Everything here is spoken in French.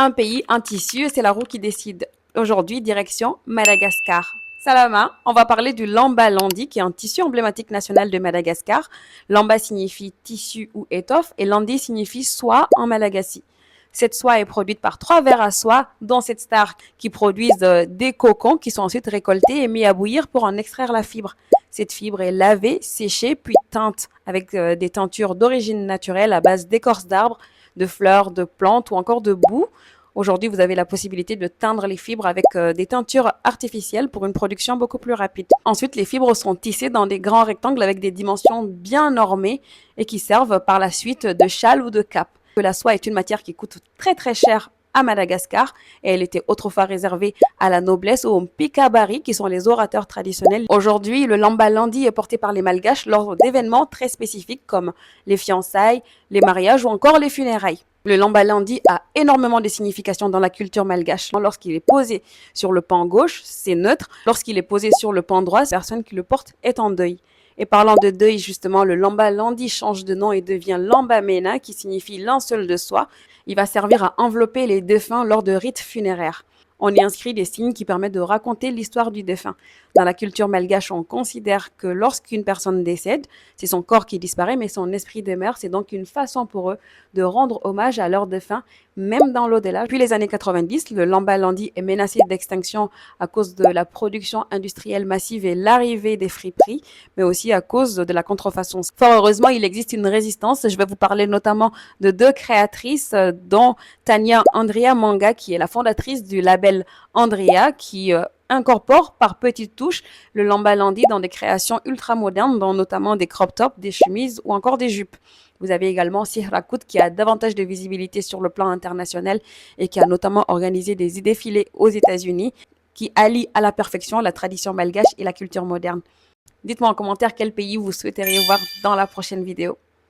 Un pays, un tissu, c'est la roue qui décide. Aujourd'hui, direction Madagascar. Salama, on va parler du lamba landi, qui est un tissu emblématique national de Madagascar. Lamba signifie tissu ou étoffe et landi signifie soie en malagasy. Cette soie est produite par 3 vers à soie, dont cette star qui produisent des cocons qui sont ensuite récoltés et mis à bouillir pour en extraire la fibre. Cette fibre est lavée, séchée, puis teinte avec des teintures d'origine naturelle à base d'écorce d'arbres, de fleurs, de plantes ou encore de boue. Aujourd'hui, vous avez la possibilité de teindre les fibres avec des teintures artificielles pour une production beaucoup plus rapide. Ensuite, les fibres sont tissées dans des grands rectangles avec des dimensions bien normées et qui servent par la suite de châle ou de cape. La soie est une matière qui coûte très très cher à Madagascar et elle était autrefois réservée à la noblesse ou aux pikabari qui sont les orateurs traditionnels. Aujourd'hui, le lamba landi est porté par les malgaches lors d'événements très spécifiques comme les fiançailles, les mariages ou encore les funérailles. Le lamba landi a énormément de significations dans la culture malgache. Lorsqu'il est posé sur le pan gauche, c'est neutre. Lorsqu'il est posé sur le pan droit, la personne qui le porte est en deuil. Et parlant de deuil, justement, le lamba landi change de nom et devient lamba mena, qui signifie linceul de soie. Il va servir à envelopper les défunts lors de rites funéraires. On y inscrit des signes qui permettent de raconter l'histoire du défunt. Dans la culture malgache, on considère que lorsqu'une personne décède, c'est son corps qui disparaît, mais son esprit demeure. C'est donc une façon pour eux de rendre hommage à leur défunt, même dans l'au-delà. Puis les années 90, le lamba landi est menacé d'extinction à cause de la production industrielle massive et l'arrivée des friperies, mais aussi à cause de la contrefaçon. Fort heureusement, il existe une résistance. Je vais vous parler notamment de 2 créatrices, dont Tania Andrea Manga, qui est la fondatrice du label Andrea, qui incorpore par petites touches le lamba landi dans des créations ultra modernes, dont notamment des crop tops, des chemises ou encore des jupes. Vous avez également Sihrakut qui a davantage de visibilité sur le plan international et qui a notamment organisé des défilés aux États-Unis qui allient à la perfection la tradition malgache et la culture moderne. Dites-moi en commentaire quel pays vous souhaiteriez voir dans la prochaine vidéo.